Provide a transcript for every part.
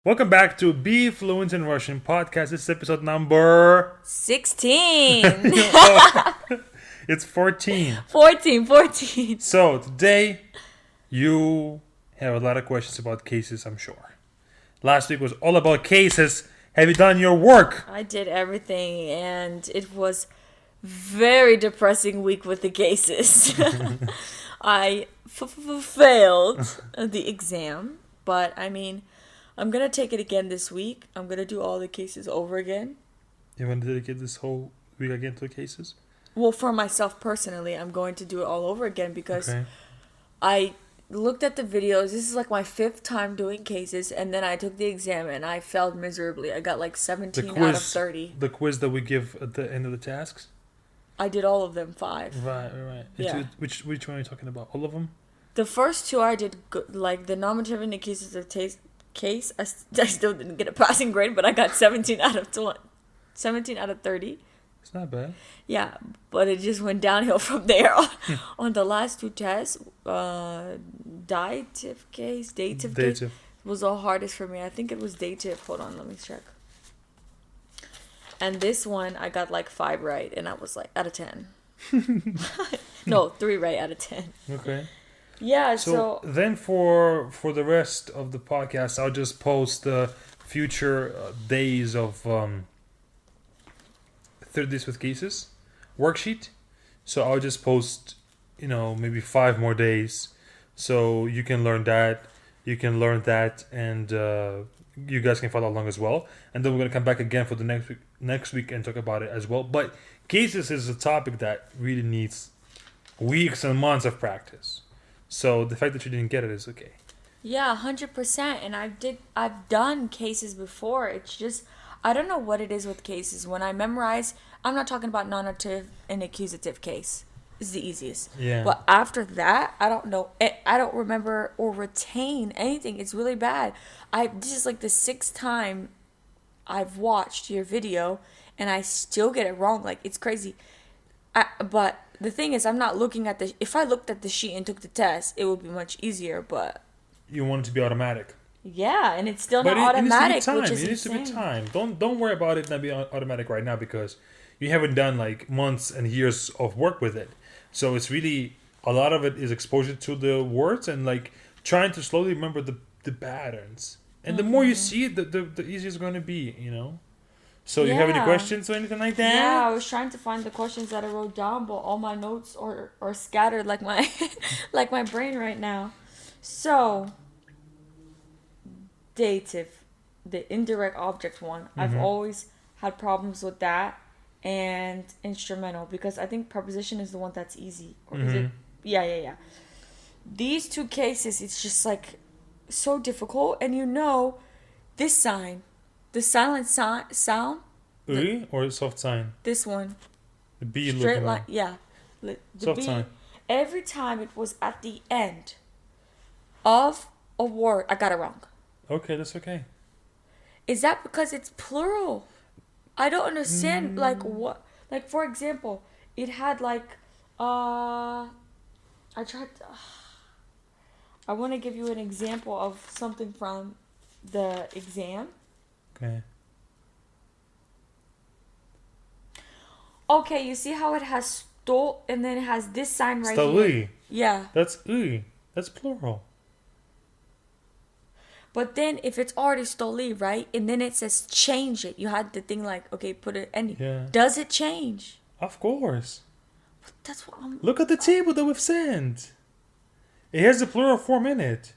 Welcome back to Be Fluent in Russian podcast. This is episode number 16. it's 14. 14. So today you have a lot of questions about cases, I'm sure. Last week was all about cases. Have you done your work? I did everything, and it was very depressing week with the cases. I failed the exam, but I mean, I'm going to take it again this week. I'm going to do all the cases over again. You want to dedicate this whole week again to the cases? Well, for myself personally, I'm going to do it all over again because I looked at the videos. This is like my 5th time doing cases, and then I took the exam and I failed miserably. I got like 17 out of 30. The quiz that we give at the end of the tasks? I did all of them 5. Right. Yeah. Which one are you talking about? All of them? The first 2 I did good, like the nominative and the cases of case. I still didn't get a passing grade, but I got 17 out of 30. It's not bad. Yeah, but it just went downhill from there. On the last 2 tests, dative case was the hardest for me. I think it was dative. Hold on, let me check. And this one, I got like 5 right, and I was like, out of 10. No, 3 right out of 10. Okay. Yeah, so then for the rest of the podcast, I'll just post the future days of 30 Days with Cases worksheet. So I'll just post, maybe 5 more days. So you can learn that. You can learn that, and you guys can follow along as well. And then we're going to come back again for the next week and talk about it as well. But cases is a topic that really needs weeks and months of practice. So the fact that you didn't get it is okay. Yeah, 100%. And I've done cases before. It's just, I don't know what it is with cases. When I memorize, I'm not talking about nominative and accusative case. It's the easiest. Yeah. But after that, I don't know. I don't remember or retain anything. It's really bad. This is like the 6th time I've watched your video, and I still get it wrong. Like, it's crazy. But the thing is, I'm not looking at if I looked at the sheet and took the test, it would be much easier, but... You want it to be automatic. Yeah, and it's still not automatic, which is It needs to be time. Don't worry about it not being automatic right now, because you haven't done like months and years of work with it. So it's really, a lot of it is exposure to the words and like trying to slowly remember the patterns. And the more you see it, the easier it's going to be, So you have any questions or anything like that? Yeah, I was trying to find the questions that I wrote down, but all my notes are scattered like my like my brain right now. So, dative, the indirect object one. I've always had problems with that, and instrumental, because I think preposition is the one that's easy. Or is it? Yeah. These 2 cases, it's just like so difficult, and this sign. The silent sound. Or soft sign? This one. The B straight line. Yeah. The soft B, sign. every time it was at the end of a word, I got it wrong. Okay, that's okay. Is that because it's plural? I don't understand. Like what? Like, for example, it had like I want to give you an example of something from the exam. Okay. Okay, you see how it has stol and then it has this sign right Stoli. here? Yeah. That's That's plural. But then if it's already stoli, right? And then it says change it. You had the thing like, okay, put it any. Yeah. Does it change? Of course. That's what I'm... Look at the table that we've sent. It has the plural form in it.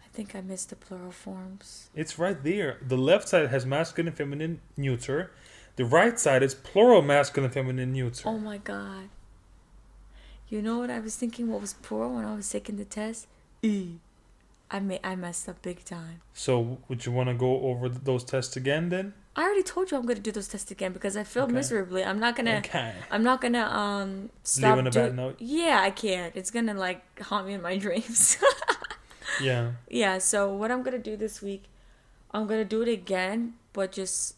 I think I missed the plural forms. It's right there. The left side has masculine, feminine, neuter. The right side is plural, masculine, feminine, neuter. Oh my god. You know what I was thinking? What was plural when I was taking the test? I messed up big time. So would you want to go over those tests again then? I already told you I'm gonna do those tests again because I failed miserably. I'm not gonna stop. Leave on a bad note. Yeah, I can't. It's gonna like haunt me in my dreams. Yeah. Yeah. So what I'm gonna do this week, I'm gonna do it again, but just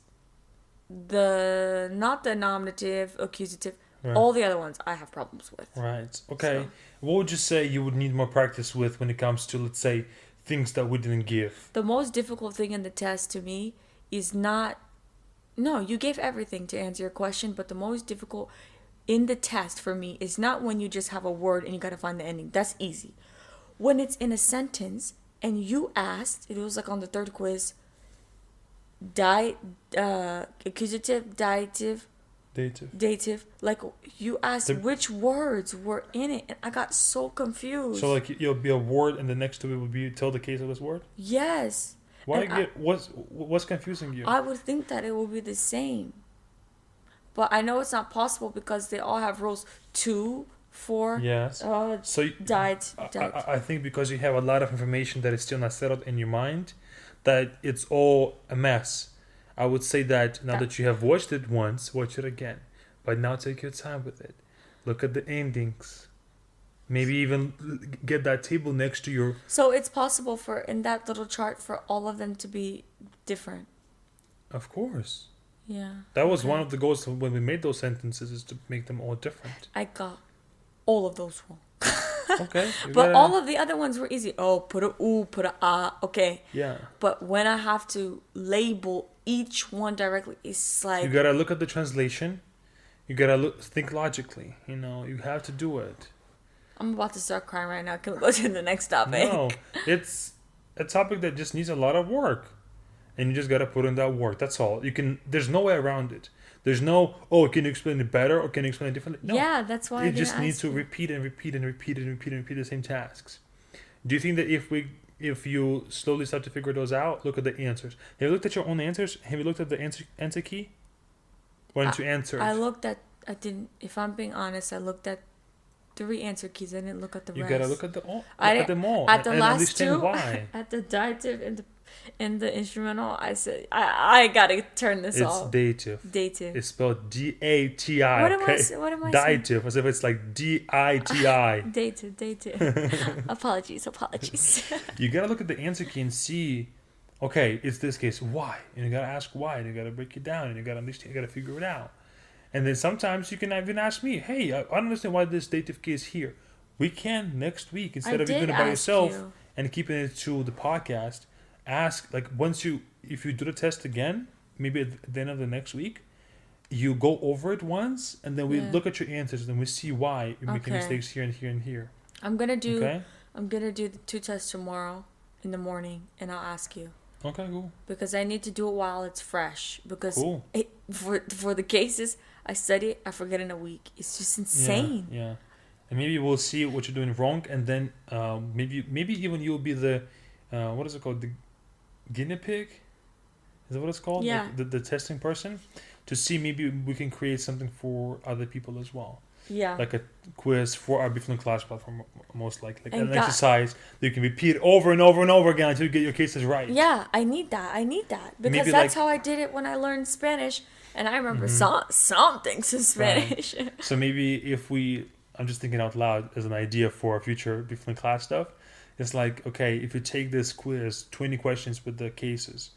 not the nominative, accusative. Right. All the other ones I have problems with. Right. Okay. So. What would you say you would need more practice with when it comes to, let's say, things that we didn't give. The most difficult thing in the test to me is not. No, you gave everything to answer your question, but the most difficult in the test for me is not when you just have a word and you gotta find the ending. That's easy. When it's in a sentence and you asked, it was like on the third quiz, accusative, dative. Like you asked which words were in it, and I got so confused. So like you'll be a word, and the next to it will be tell the case of this word. Yes. Why what's confusing you? I would think that it will be the same, but I know it's not possible because they all have rules. 2, 4. Yes. So died. I think because you have a lot of information that is still not settled in your mind, that it's all a mess. I would say that now that you have watched it once, watch it again. But now take your time with it. Look at the endings. Maybe even get that table next to your... So it's possible for, in that little chart, for all of them to be different. Of course. Yeah. That was one of the goals when we made those sentences, is to make them all different. I got all of those wrong. Okay. But all of the other ones were easy. Oh, put a ooh, put a ah. Okay. Yeah. But when I have to label each one directly, it's like... You gotta look at the translation. You gotta think logically. You know, you have to do it. I'm about to start crying right now. Can we go to the next topic? No, it's a topic that just needs a lot of work. And you just gotta put in that work. That's all. There's no way around it. There's no, can you explain it better or can you explain it differently? No. Yeah, that's why you just need to repeat the same tasks. Do you think that if you slowly start to figure those out, look at the answers. Have you looked at your own answers? Have you looked at the answer key? Why didn't you answer it? I didn't, if I'm being honest, I looked at 3 answer keys. I didn't look at the rest. You gotta look at them all. At the and last understand 2, why. at the dative and the instrumental, I said, I gotta turn this off. It's dative. Dative. It's spelled D-A-T-I. What am I saying? Dative, as if it's like D-I-T-I. Dative. Apologies. You gotta look at the answer key and see, okay, it's this case, why? And you gotta ask why, and you gotta break it down, and you gotta understand, you gotta figure it out. And then sometimes you can even ask me, hey, I don't understand why this dative key is here. We can next week, instead of you doing it by yourself and keeping it to the podcast, ask, like, if you do the test again, maybe at the end of the next week, you go over it once, and then we look at your answers, and we see why you're making mistakes here and here and here. I'm gonna do the 2 tests tomorrow in the morning, and I'll ask you. Okay, cool. Because I need to do it while it's fresh. Because for the cases I study, I forget in a week. It's just insane. Yeah. And maybe we'll see what you're doing wrong, and then maybe even you'll be the what is it called, the guinea pig? Is that what it's called? Yeah. Like the testing person, to see maybe we can create something for other people as well. Yeah. Like a quiz for our Befluent class platform, most likely. Like an exercise that you can repeat over and over and over again until you get your cases right. Yeah, I need that. Because maybe that's how I did it when I learned Spanish. And I remember some things in Spanish. Right. So maybe I'm just thinking out loud as an idea for our future Befluent class stuff. It's like, okay, if you take this quiz, 20 questions with the cases,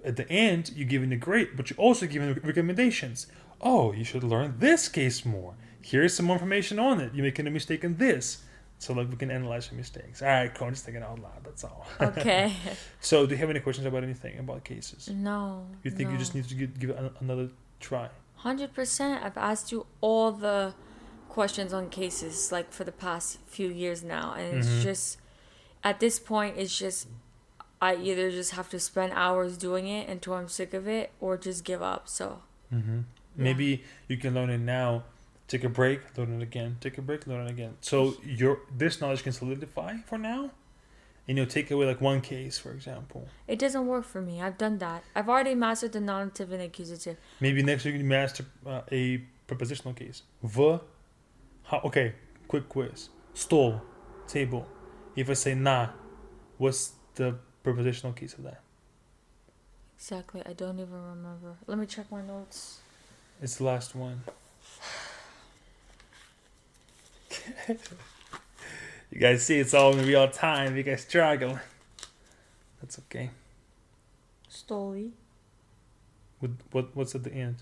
at the end, you're giving a grade, but you're also giving recommendations. Oh, you should learn this case more. Here's some more information on it. You're making a mistake in this. So like we can analyze your mistakes. All right, cool. I'm just thinking out loud. That's all. Okay. So do you have any questions about anything about cases? No. You think you just need to give it another try? 100%. I've asked you all the questions on cases like for the past few years now. And it's just, at this point, it's just, I either just have to spend hours doing it until I'm sick of it or just give up. So maybe you can learn it now. Take a break, learn it again. Take a break, learn it again. So this knowledge can solidify for now, and you'll take away like one case, for example. It doesn't work for me. I've done that. I've already mastered the nominative and accusative. Maybe next week you master a prepositional case. Okay, quick quiz. Stole, table. If I say na, what's the prepositional case of that? Exactly. I don't even remember. Let me check my notes. It's the last one. You guys see, it's all in real time. You guys struggle. That's okay. Stoli. What's at the end?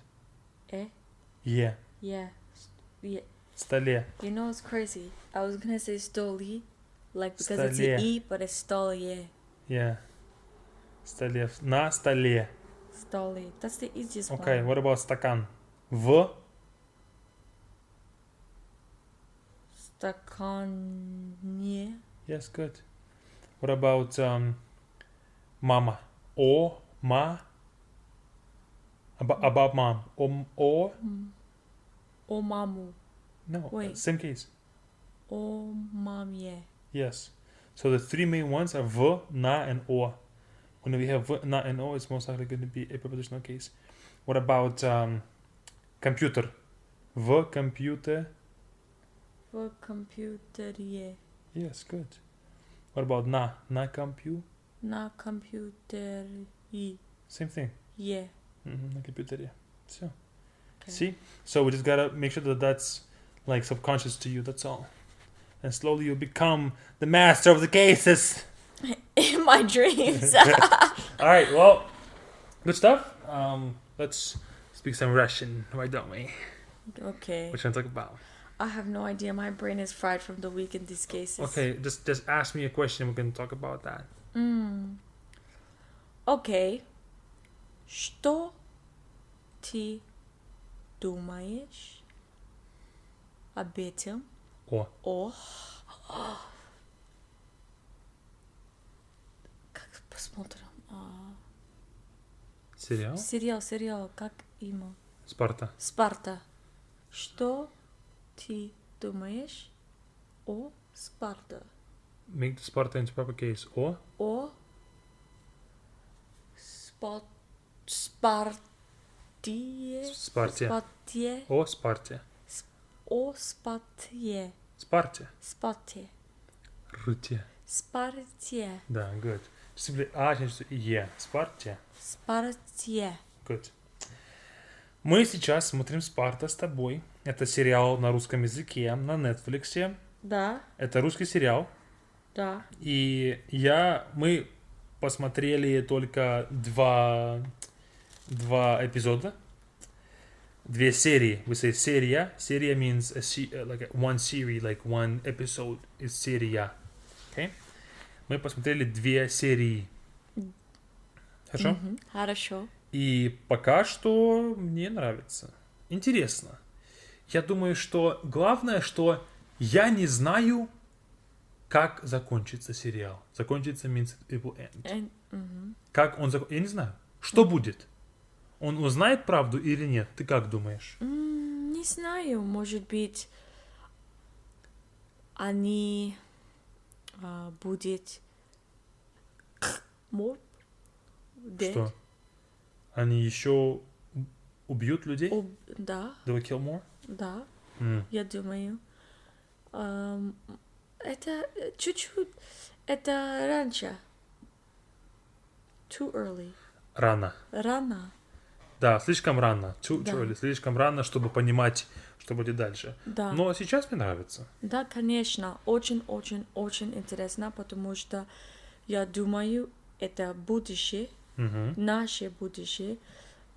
Yeah. Stalia. You know what's crazy? I was gonna say stoli Like because it's an E, but it's stolye. Yeah. Столе. На столе. Stolye. That's the easiest Okay, one. what about стакан? В. Стакане. Yes, good. What about mama? О, ма. About mom. О. О маму. No, Wait. same case. О мамье. Yes. So the three main ones are v, na, and o. When we have v, na, and o, it's most likely going to be a prepositional case. What about computer? В computer. В компьютере. Yes, good. What about na? Na compu? На компьютере. Same thing. Yeah. На компьютере. Все. Okay. See? So we just gotta make sure that that's like subconscious to you, that's all. And slowly you'll become the master of the cases. In my dreams. Alright, well, good stuff. Let's speak some Russian, why don't we? Okay. What you want to talk about? I have no idea. My brain is fried from the week in these cases. Okay, just ask me a question, we can talk about that. Okay. Что ты думаешь об этом? О. Как посмотрим? Сериал? Сериал. Как имя? Спарта. Спарта. Что ты думаешь о Спарта? Make the Sparta into proper case. О. О Спартие. Спарте. Спартие. О Спарте. О Спартие. Спарте. Спарте. Руте. Спартие. Да, good. Simply А changes to Е. Спарте. Спартие. Good. Мы сейчас смотрим «Спарта» с тобой. Это сериал на русском языке, на Netflix. Да. Это русский сериал. Да. И мы посмотрели только два эпизода. Две серии. We say серия. Серия means like one series, like one episode is серия. Okay? Мы посмотрели две серии. Хорошо? Хорошо. И пока что мне нравится. Интересно. Я думаю, что главное, что я не знаю, как закончится сериал. Закончится means it will end. Как он закончится? Я не знаю. Что будет? Он узнает правду или нет? Ты как думаешь? Не знаю, может быть, они будет more dead. Что? Они еще убьют людей? Да, They will kill more? да, я думаю. Это чуть-чуть, это раньше. Too early. Рано. Рано. Да, слишком рано. Too Да. early. Слишком рано, чтобы понимать, что будет дальше. Да. Но сейчас мне нравится. Да, конечно, очень интересно, потому что я думаю, это будущее, наше будущее,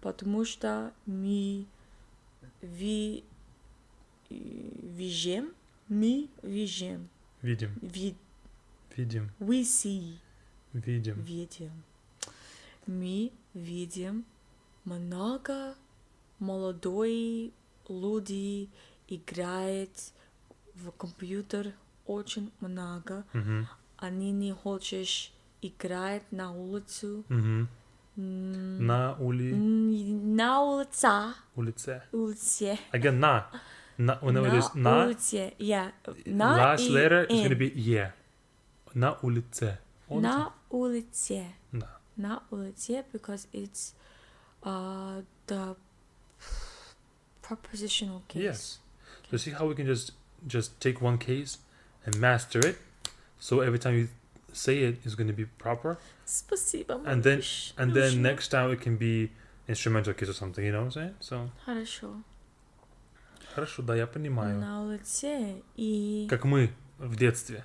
потому что мы видим. Видим. We see. Видим. Мы видим много молодой люди играет в компьютер очень много. Они не хотят играть на улицу. На На улице. Улице. Again, whenever it is на, улице. Yeah. На last и letter is in. going to be yeah. На улице. На улице. Да. На улице, because it's the prepositional case. Yes. So see how we can just take one case and master it. So every time you say it is going to be proper. Спасибо, And then next time it can be instrumental case or something, you know what I'm saying? So Хорошо. Хорошо, да, я понимаю. На улице и... Как мы в детстве.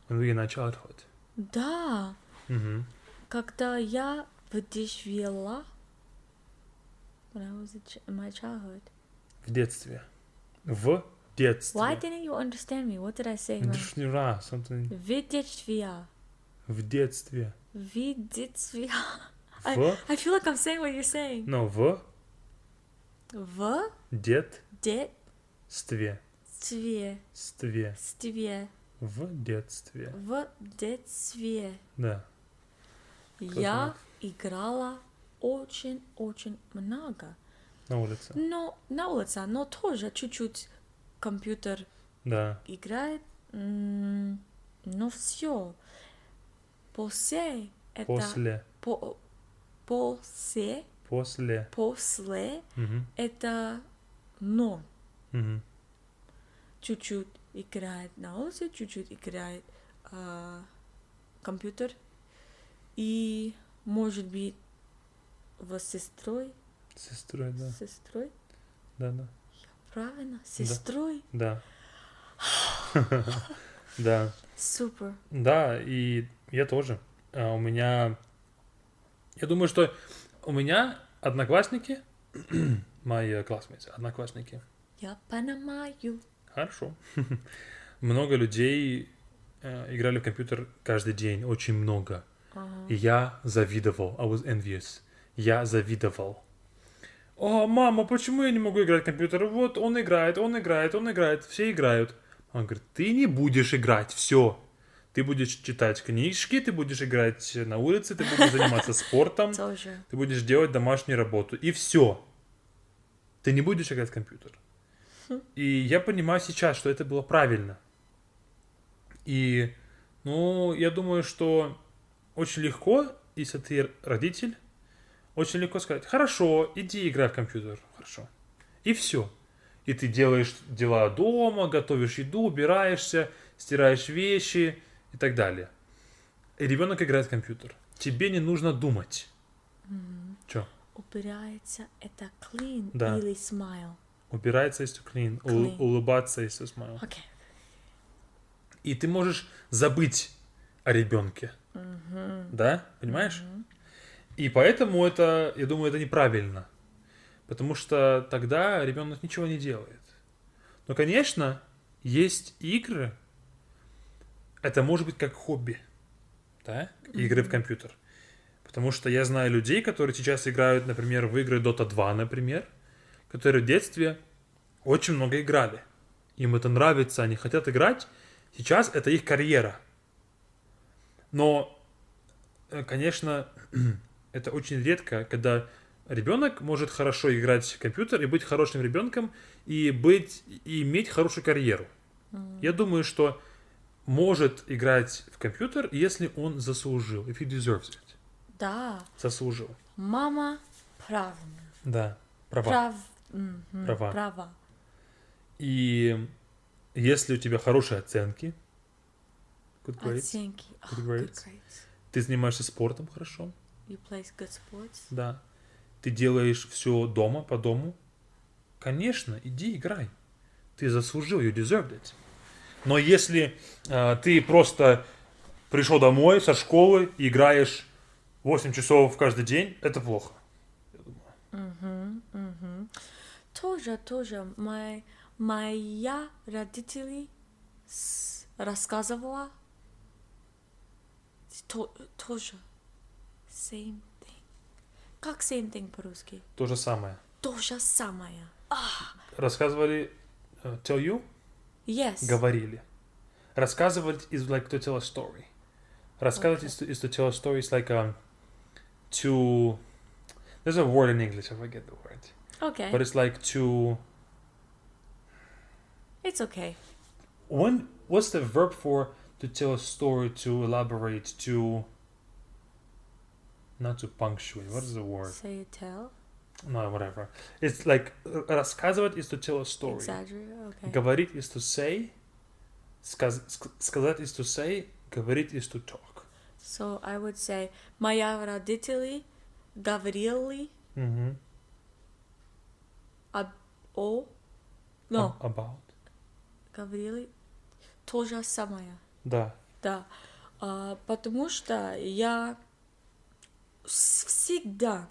When we in our childhood. Да. Когда я вдохновила... When I was in my childhood. В детстве. В детстве. Why didn't you understand me? What did I say, man? Something. В детстве. В детстве. В детстве. В? I feel like I'm saying what you're saying. No, в В детстве. детстве. Стве. Стве. В детстве. В детстве. Да. Я играла очень-очень много. На улице. Но на улице, но тоже чуть-чуть компьютер Да. играет. Но все. После это... После. После. После. После Мгм. это норм. Мгм. Чуть-чуть играет на улице, чуть-чуть играет компьютер. И, может быть, с сестрой. Сестрой, да. С сестрой? Да, да. Правильно? С сестрой? Да. Да. Супер. Да, и я тоже. У меня... Я думаю, что у меня одноклассники, мои классмейты, одноклассники. Я понимаю. Хорошо. Много людей играли в компьютер каждый день, очень много. И я завидовал. I was envious. Я завидовал. О, мама, почему я не могу играть в компьютер? Вот он играет, он играет, он играет, все играют. Он говорит, ты не будешь играть, все. Ты будешь читать книжки, ты будешь играть на улице, ты будешь заниматься спортом, Тоже. ты будешь делать домашнюю работу. И все. Ты не будешь играть в компьютер. И я понимаю сейчас, что это было правильно. И, ну, я думаю, что очень легко, если ты родитель, очень легко сказать, хорошо, иди играй в компьютер, хорошо. И все. И ты делаешь дела дома, готовишь еду, убираешься, стираешь вещи и так далее. И ребенок играет в компьютер. Тебе не нужно думать. Че? Убирается это clean Да. или smile? Убирается is to clean. Clean. Улыбаться is to smile. Окей. И ты можешь забыть о ребенке. Да? Понимаешь? И поэтому это, я думаю, это неправильно. Потому что тогда ребенок ничего не делает. Но, конечно, есть игры. Это может быть как хобби. Да? Игры в компьютер. Потому что я знаю людей, которые сейчас играют, например, в игры Dota 2, например, которые в детстве очень много играли. Им это нравится, они хотят играть. Сейчас это их карьера. Но, конечно, это очень редко, когда ребенок может хорошо играть в компьютер и быть хорошим ребенком и иметь хорошую карьеру. Я думаю, что может играть в компьютер, если он заслужил. If he deserves it. Да. Заслужил. Мама правильно. Да. Права. Права. Права. И если у тебя хорошие оценки, good grades, Оценки. good Good grades, grades. ты занимаешься спортом хорошо, You play good sports. да, ты делаешь все дома, по дому, конечно, иди играй. Ты заслужил, you deserved it. Но если ты просто пришел домой со школы и играешь 8 часов каждый день, это плохо. Тоже. Моя родители рассказывала тоже same thing. Как same thing по-русски? То же самое. То же самое. Рассказывали, tell you? Yes. Говорили. Рассказывать is like to tell a story. Рассказывать is to tell a story. It's like to... There's a word in English, I forget the word. Okay. But it's like to... It's okay. What's the verb for to tell a story, to elaborate, to... Not to punctuate. What is the word? Say it, tell. No, whatever. It's like... Рассказывать is to tell a story. Exaggerate. Okay. Говорить is to say. Сказать is to say. Говорить is to talk. So I would say моя родители говорили no. About. Говорили то же самое. Да. Да. Потому что я всегда,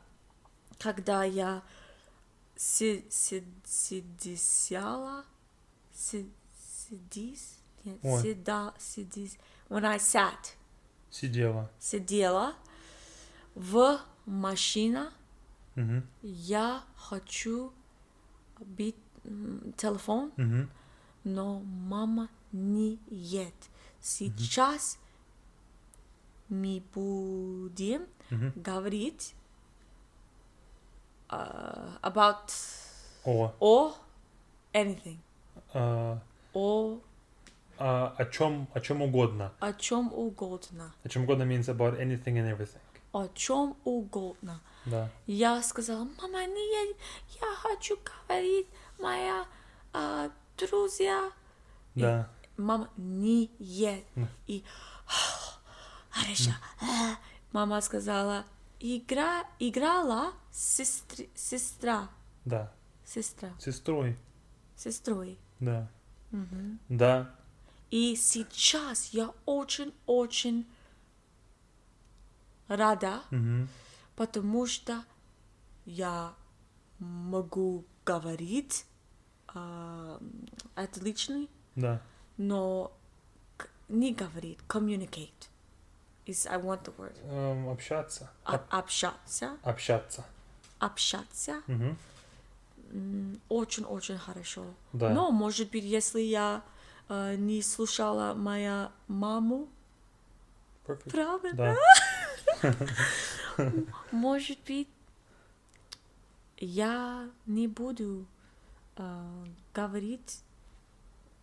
когда я сидела Сидис? Нет, Ой. сидис. When I sat. Сидела. Сидела в машине. Угу. Я хочу бить телефон, Угу. но мама не ед. Сейчас мы будем говорить about О anything. О чем угодно. о чем угодно. О чем угодно means about anything and everything. О чем угодно. Да. Я сказала, мама, не ед, я хочу говорить, моя друзья. Да. Мама не ед. И хорошо. Мама сказала, играла сестра. Да. Сестра. Сестрой. Сестрой. Да. Да. И сейчас я очень-очень рада, потому что я могу говорить отлично, Да. но не говорить, communicate. Is I want the word. Общаться. Общаться. Общаться. Очень-очень хорошо. Да. Но, может быть, если я не слушала мою маму, Perfect. правда? Да. Может быть, я не буду говорить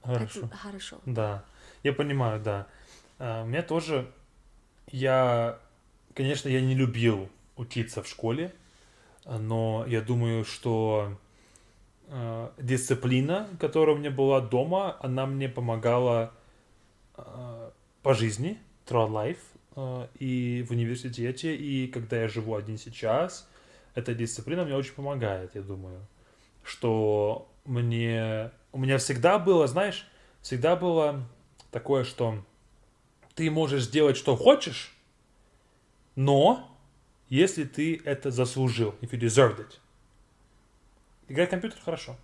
Хорошо. это хорошо. Да. Я понимаю, да. У меня тоже... Конечно, я не любил учиться в школе, но я думаю, что дисциплина, которая у меня была дома, она мне помогала по жизни, throughout life, и в университете, и когда я живу один сейчас, эта дисциплина мне очень помогает, я думаю. Что у меня всегда было, знаешь, всегда было такое, что ты можешь сделать, что хочешь, но если ты это заслужил, if you deserved it. Играть в компьютер хорошо.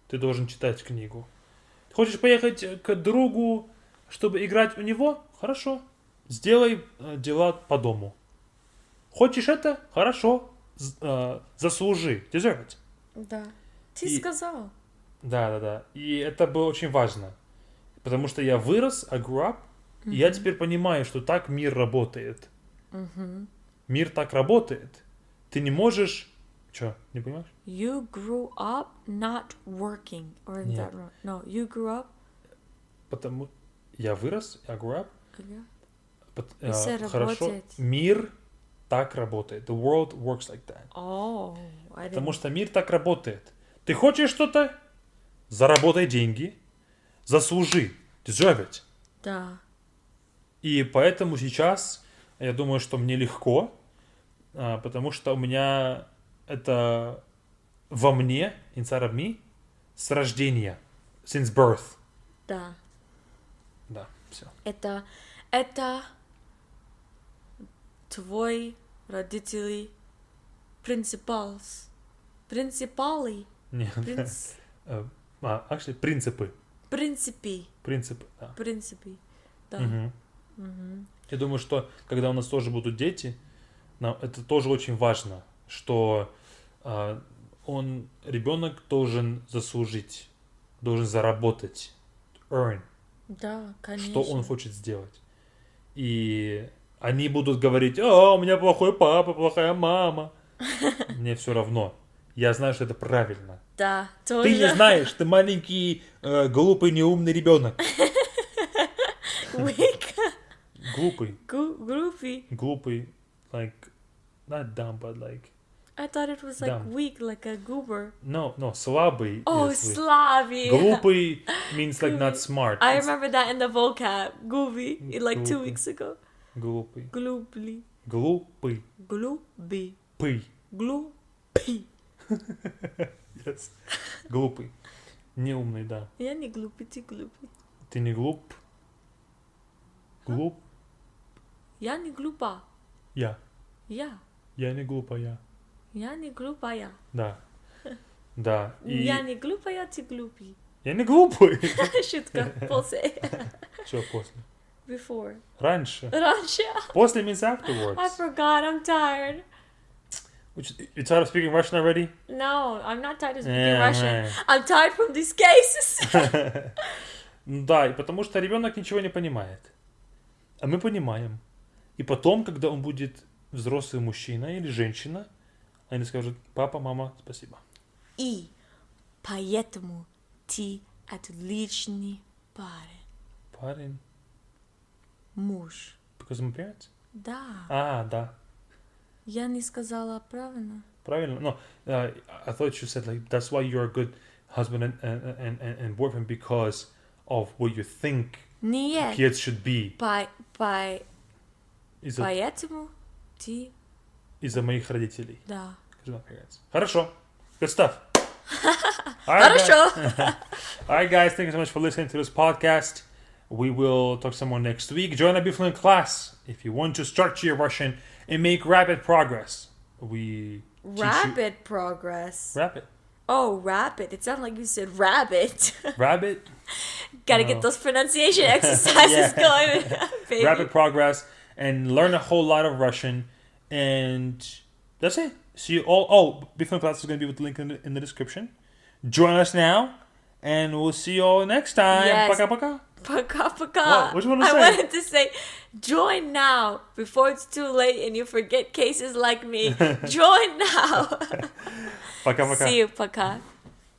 Ты должен читать книгу. Ты хочешь поехать к другу, чтобы играть у него? Хорошо. Сделай дела по дому. Хочешь это? Хорошо. Заслужи. Deserve it. Да. Ты И- сказал. Да. И это было очень важно. Потому что я вырос, I grew up, и я теперь понимаю, что так мир работает. Мир так работает. Ты не можешь... Че, не понимаешь? You grew up not working. Or is Нет. that wrong? No, you grew up. Потому... Я вырос, I grew up. Yeah. Хорошо. работает. Мир так работает. The world works like that. Oh, I didn't. Потому что мир так работает. Ты хочешь что-то? Заработай деньги. Заслужи. Deserve it. Да. И поэтому сейчас я думаю, что мне легко, потому что у меня это во мне, inside of me, с рождения, since birth. Да. Да, все. Это твой родители принципалы. Нет. Actually, принципы. Принципы. Принципы, да. Принципы. Да. Мгм. Я думаю, что когда у нас тоже будут дети, нам это тоже очень важно, что ребенок должен заслужить, должен заработать, earn, Да, конечно. что он хочет сделать. И они будут говорить: у меня плохой папа, плохая мама. Мне все равно. Я знаю, что это правильно. Да, тоже. Ты не знаешь, ты маленький, глупый, неумный ребенок. Глупый. Глупый, like, not dumb, but like... I thought it was like Dumb. weak, like a goober. No, слабый. Oh, is weak. Slavi. Глупый means like not smart. I It's remember that in the vocab. Goofy, like 2 Глупый. weeks ago. Глупый. Globly. Глупый. Glooby. Пый. Gloopy. Yes. Глупый. Неумный, да. Я не глупый, ты глупый. Ты не глуп. Глуп. Я не глупа. Я. Я. Я не глупая. Я не глупая. Да. Да. И... Я не глупая, ты глупый. Я не глупый. Шутка. После. Что после? Before. Раньше. Раньше. После means afterwards. I forgot. I'm tired. You tired of speaking Russian already? No, I'm not tired of speaking Yeah, Russian. man. I'm tired from these cases. Да, и потому что ребенок ничего не понимает. А мы понимаем. И потом, когда он будет взрослый мужчина или женщина, они скажут: папа, мама, спасибо. И поэтому ты отличный парень. Парень. Муж. Because of my parents? Да. Да. Я не сказала правильно. Правильно. No, I thought you said like that's why you're a good husband and boyfriend because of what you think Нет. kids should be. Из-за ты... моих родителей. Да. Because of my parents. Хорошо. Good stuff. Хорошо. Alright, guys. Thank you so much for listening to this podcast. We will talk some more next week. Join our BeFluent class if you want to start your Russian and make rapid progress. Rapid progress. Rapid. Oh, rapid. It sounded like you said rabbit. Rabbit. Gotta get those pronunciation exercises going. Baby. Rapid progress and learn a whole lot of Russian. And that's it. See you all. Oh, BeFluent class is going to be with the link in the description. Join us now. And we'll see you all next time. Yes. Пока-пока. Poka. What you want to say? I wanted to say, join now before it's too late and you forget cases like me. Join now. Пока-пока. See you, Poka.